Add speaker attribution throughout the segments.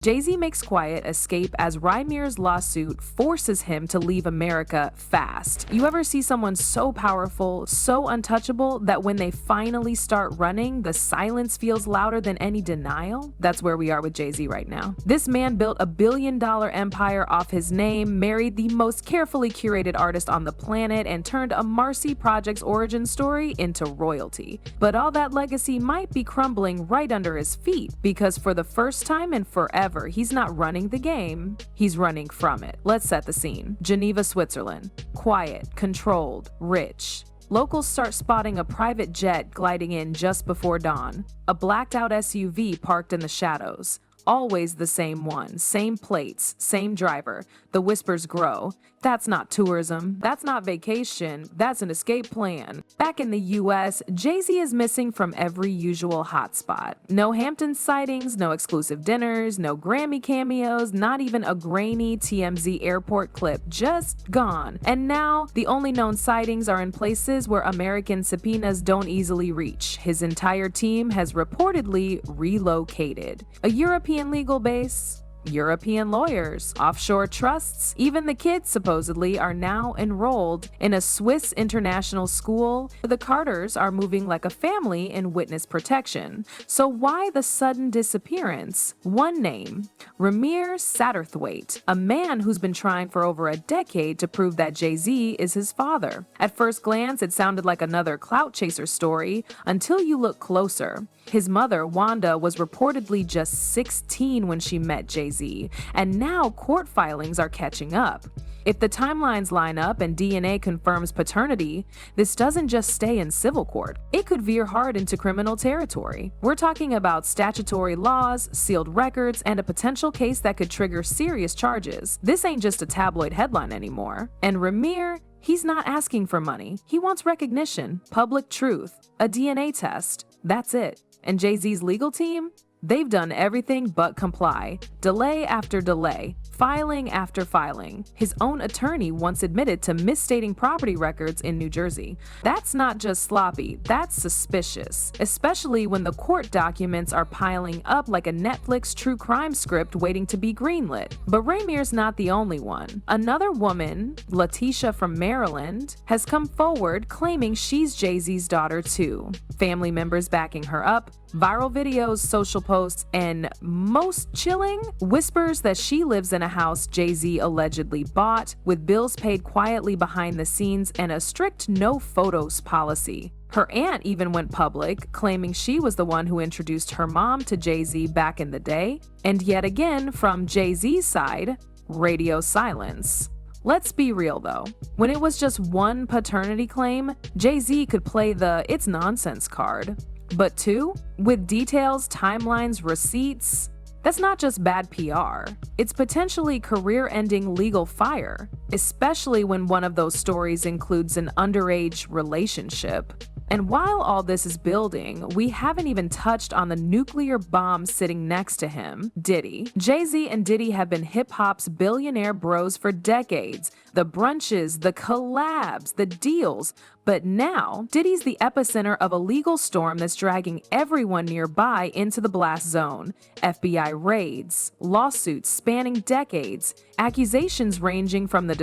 Speaker 1: Jay-Z makes quiet escape as Rymir's lawsuit forces him to leave America fast. You ever see someone so powerful, so untouchable, that when they finally start running, the silence feels louder than any denial? That's where we are with Jay-Z right now. This man built a billion-dollar empire off his name, married the most carefully curated artist on the planet, and turned a Marcy Project's origin story into royalty. But all that legacy might be crumbling right under his feet, because for the first time in forever, he's not running the game, he's running from it. Let's set the scene. Geneva, Switzerland. Quiet, controlled, rich. Locals start spotting a private jet gliding in just before dawn. A blacked-out SUV parked in the shadows. Always the same one, same plates, same driver. The whispers grow. That's not tourism, that's not vacation, that's an escape plan. Back in the US, Jay-Z is missing from every usual hotspot. No Hampton sightings, no exclusive dinners, no Grammy cameos, not even a grainy TMZ airport clip, just gone. And now, the only known sightings are in places where American subpoenas don't easily reach. His entire team has reportedly relocated. A European legal base? European lawyers, offshore trusts, even the kids supposedly are now enrolled in a Swiss international school. The Carters are moving like a family in witness protection. So why the sudden disappearance? One name, Rymir Satterthwaite, a man who's been trying for over a decade to prove that Jay-Z is his father. At first glance, it sounded like another clout chaser story until you look closer. His mother, Wanda, was reportedly just 16 when she met Jay-Z, and now court filings are catching up. If the timelines line up and DNA confirms paternity, this doesn't just stay in civil court. It could veer hard into criminal territory. We're talking about statutory laws, sealed records, and a potential case that could trigger serious charges. This ain't just a tabloid headline anymore. And Rymir, he's not asking for money. He wants recognition, public truth, a DNA test. That's it. And Jay-Z's legal team? They've done everything but comply. Delay after delay. Filing after filing. His own attorney once admitted to misstating property records in New Jersey. That's not just sloppy, that's suspicious, especially when the court documents are piling up like a Netflix true crime script waiting to be greenlit. But Rymir's not the only one. Another woman, Letitia from Maryland, has come forward claiming she's Jay-Z's daughter too. Family members backing her up, viral videos, social posts, and most chilling, whispers that she lives in a house Jay-Z allegedly bought, with bills paid quietly behind the scenes and a strict no photos policy. Her aunt even went public, claiming she was the one who introduced her mom to Jay-Z back in the day. And yet again, from Jay-Z's side, radio silence. Let's be real though. When it was just one paternity claim, Jay-Z could play the "it's nonsense" card. But two, with details, timelines, receipts, that's not just bad PR. It's potentially career-ending legal fire, especially when one of those stories includes an underage relationship. And while all this is building, we haven't even touched on the nuclear bomb sitting next to him, Diddy. Jay-Z and Diddy have been hip-hop's billionaire bros for decades. The brunches, the collabs, the deals. But now, Diddy's the epicenter of a legal storm that's dragging everyone nearby into the blast zone. FBI raids, lawsuits spanning decades, accusations ranging from the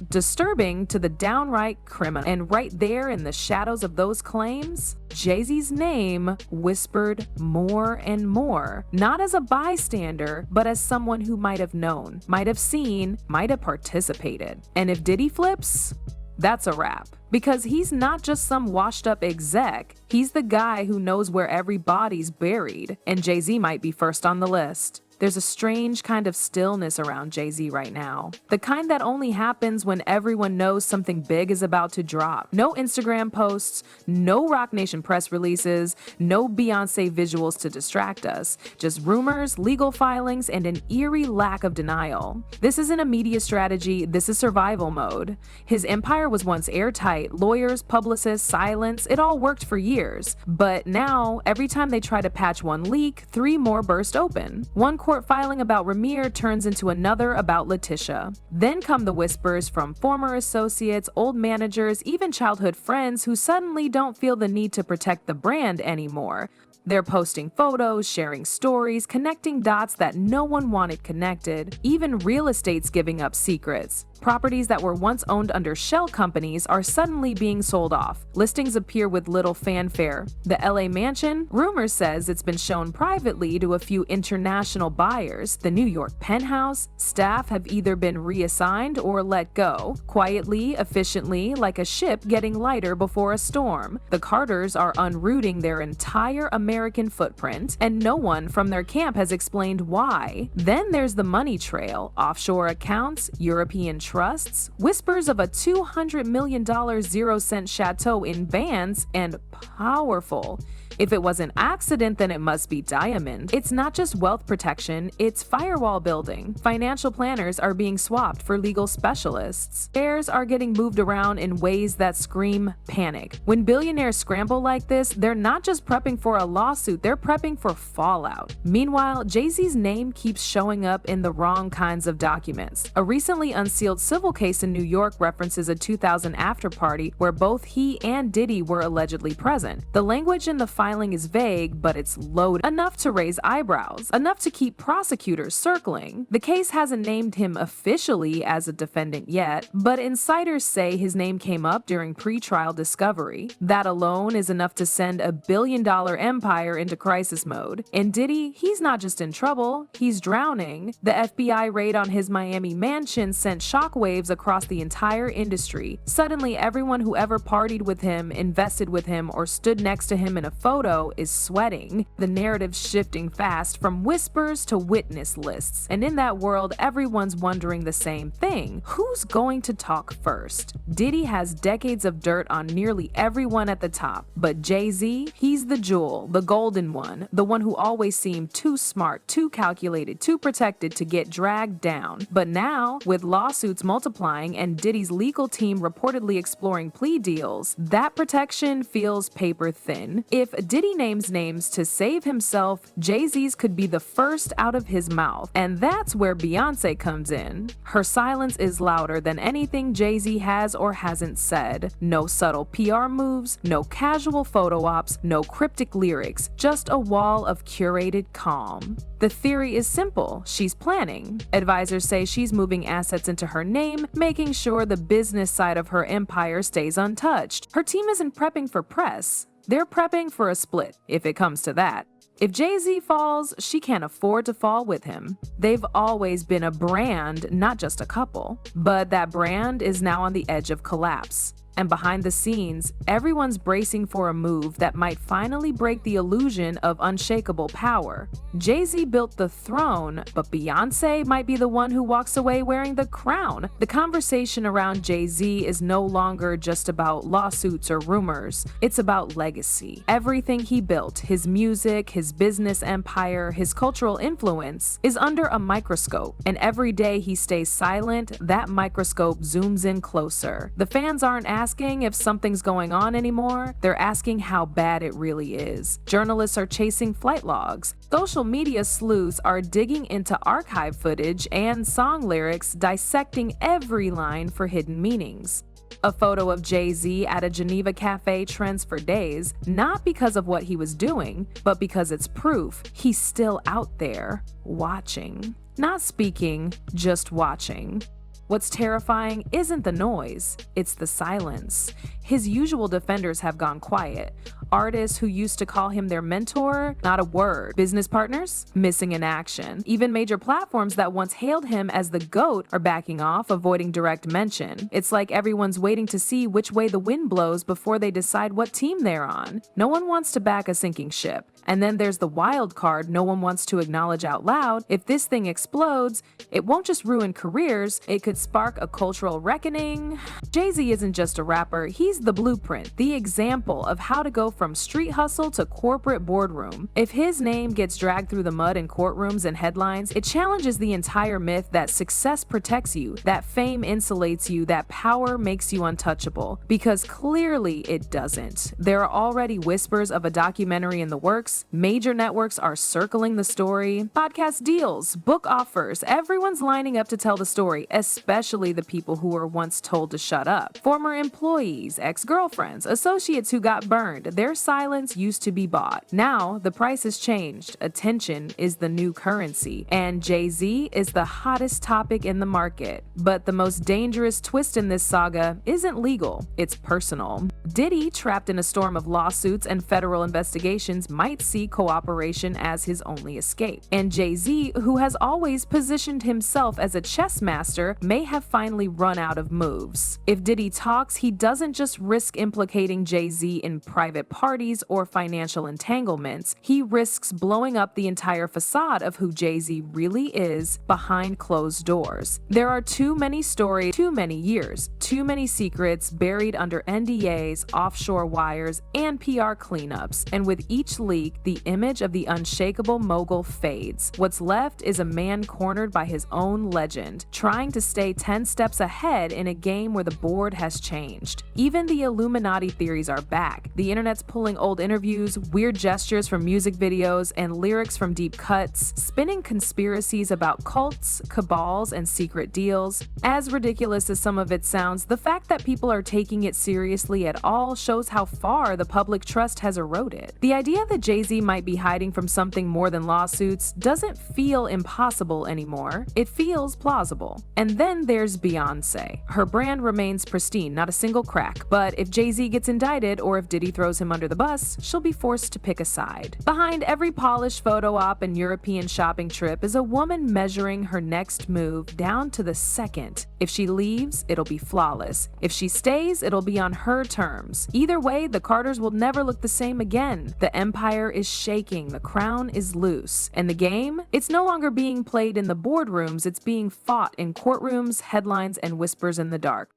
Speaker 1: disturbing to the downright criminal. And right there in the shadows of those claims, Jay-Z's name whispered more and more, not as a bystander, but as someone who might have known, might have seen, might have participated. And if Diddy flips, that's a wrap. Because he's not just some washed up exec, he's the guy who knows where every body's buried, and Jay-Z might be first on the list. There's a strange kind of stillness around Jay-Z right now. The kind that only happens when everyone knows something big is about to drop. No Instagram posts, no Roc Nation press releases, no Beyonce visuals to distract us. Just rumors, legal filings, and an eerie lack of denial. This isn't a media strategy, this is survival mode. His empire was once airtight. Lawyers, publicists, silence, it all worked for years. But now, every time they try to patch one leak, 3 more burst open. One court filing about Rymir turns into another about Letitia. Then come the whispers from former associates, old managers, even childhood friends who suddenly don't feel the need to protect the brand anymore. They're posting photos, sharing stories, connecting dots that no one wanted connected. Even real estate's giving up secrets. Properties that were once owned under shell companies are suddenly being sold off. Listings appear with little fanfare. The LA mansion, rumors says it's been shown privately to a few international buyers. The New York penthouse, staff have either been reassigned or let go. Quietly, efficiently, like a ship getting lighter before a storm. The Carters are unrooting their entire American footprint, and no one from their camp has explained why. Then there's the money trail, offshore accounts, European trusts, whispers of a $200 million 0-cent chateau in Vans, and powerful. If it was an accident, then it must be diamond. It's not just wealth protection, it's firewall building. Financial planners are being swapped for legal specialists. Heirs are getting moved around in ways that scream panic. When billionaires scramble like this, they're not just prepping for a lawsuit, they're prepping for fallout. Meanwhile, Jay-Z's name keeps showing up in the wrong kinds of documents. A recently unsealed civil case in New York references a 2000 after-party where both he and Diddy were allegedly present. The language in the filing is vague, but it's loaded. Enough to raise eyebrows, enough to keep prosecutors circling. The case hasn't named him officially as a defendant yet, but insiders say his name came up during pre-trial discovery. That alone is enough to send a billion-dollar empire into crisis mode. And Diddy, he's not just in trouble, he's drowning. The FBI raid on his Miami mansion sent shockwaves across the entire industry. Suddenly, everyone who ever partied with him, invested with him, or stood next to him in a photo is sweating. The narrative's shifting fast from whispers to witness lists. And in that world, everyone's wondering the same thing. Who's going to talk first? Diddy has decades of dirt on nearly everyone at the top. But Jay-Z, he's the jewel, the golden one, the one who always seemed too smart, too calculated, too protected to get dragged down. But now, with lawsuits multiplying and Diddy's legal team reportedly exploring plea deals, that protection feels paper thin. If Diddy names names to save himself, Jay-Z's could be the first out of his mouth. And that's where Beyonce comes in. Her silence is louder than anything Jay-Z has or hasn't said. No subtle PR moves, no casual photo ops, no cryptic lyrics, just a wall of curated calm. The theory is simple. She's planning. Advisors say she's moving assets into her name, making sure the business side of her empire stays untouched. Her team isn't prepping for press. They're prepping for a split, if it comes to that. If Jay-Z falls, she can't afford to fall with him. They've always been a brand, not just a couple. But that brand is now on the edge of collapse. And behind the scenes, everyone's bracing for a move that might finally break the illusion of unshakable power. Jay-Z built the throne, but Beyonce might be the one who walks away wearing the crown. The conversation around Jay-Z is no longer just about lawsuits or rumors. It's about legacy. Everything he built, his music, his business empire, his cultural influence, is under a microscope. And every day he stays silent, that microscope zooms in closer. The fans aren't asking if something's going on anymore, they're asking how bad it really is. Journalists are chasing flight logs. Social media sleuths are digging into archive footage and song lyrics, dissecting every line for hidden meanings. A photo of Jay-Z at a Geneva cafe trends for days, not because of what he was doing, but because it's proof he's still out there, watching. Not speaking, just watching. What's terrifying isn't the noise, it's the silence. His usual defenders have gone quiet. Artists who used to call him their mentor, not a word. Business partners, missing in action. Even major platforms that once hailed him as the GOAT are backing off, avoiding direct mention. It's like everyone's waiting to see which way the wind blows before they decide what team they're on. No one wants to back a sinking ship. And then there's the wild card no one wants to acknowledge out loud. If this thing explodes, it won't just ruin careers, it could spark a cultural reckoning. Jay-Z isn't just a rapper, he's the blueprint, the example of how to go from street hustle to corporate boardroom. If his name gets dragged through the mud in courtrooms and headlines, it challenges the entire myth that success protects you, that fame insulates you, that power makes you untouchable. Because clearly it doesn't. There are already whispers of a documentary in the works. Major networks are circling the story. Podcast deals, book offers, everyone's lining up to tell the story, especially the people who were once told to shut up. Former employees, ex-girlfriends, associates who got burned, they're Their silence used to be bought. Now, the price has changed. Attention is the new currency, and Jay-Z is the hottest topic in the market. But the most dangerous twist in this saga isn't legal, it's personal. Diddy, trapped in a storm of lawsuits and federal investigations, might see cooperation as his only escape. And Jay-Z, who has always positioned himself as a chess master, may have finally run out of moves. If Diddy talks, he doesn't just risk implicating Jay-Z in private parties or financial entanglements, he risks blowing up the entire facade of who Jay-Z really is behind closed doors. There are too many stories, too many years, too many secrets buried under NDAs, offshore wires, and PR cleanups, and with each leak, the image of the unshakable mogul fades. What's left is a man cornered by his own legend, trying to stay 10 steps ahead in a game where the board has changed. Even the Illuminati theories are back. The internet's pulling old interviews, weird gestures from music videos, and lyrics from deep cuts, spinning conspiracies about cults, cabals, and secret deals. As ridiculous as some of it sounds, the fact that people are taking it seriously at all shows how far the public trust has eroded. The idea that Jay-Z might be hiding from something more than lawsuits doesn't feel impossible anymore. It feels plausible. And then there's Beyonce. Her brand remains pristine, not a single crack, but if Jay-Z gets indicted or if Diddy throws him under the bus, she'll be forced to pick a side. Behind every polished photo op and European shopping trip is a woman measuring her next move down to the second. If she leaves, it'll be flawless. If she stays, it'll be on her terms. Either way, the Carters will never look the same again. The empire is shaking, the crown is loose. And the game? It's no longer being played in the boardrooms, it's being fought in courtrooms, headlines, and whispers in the dark.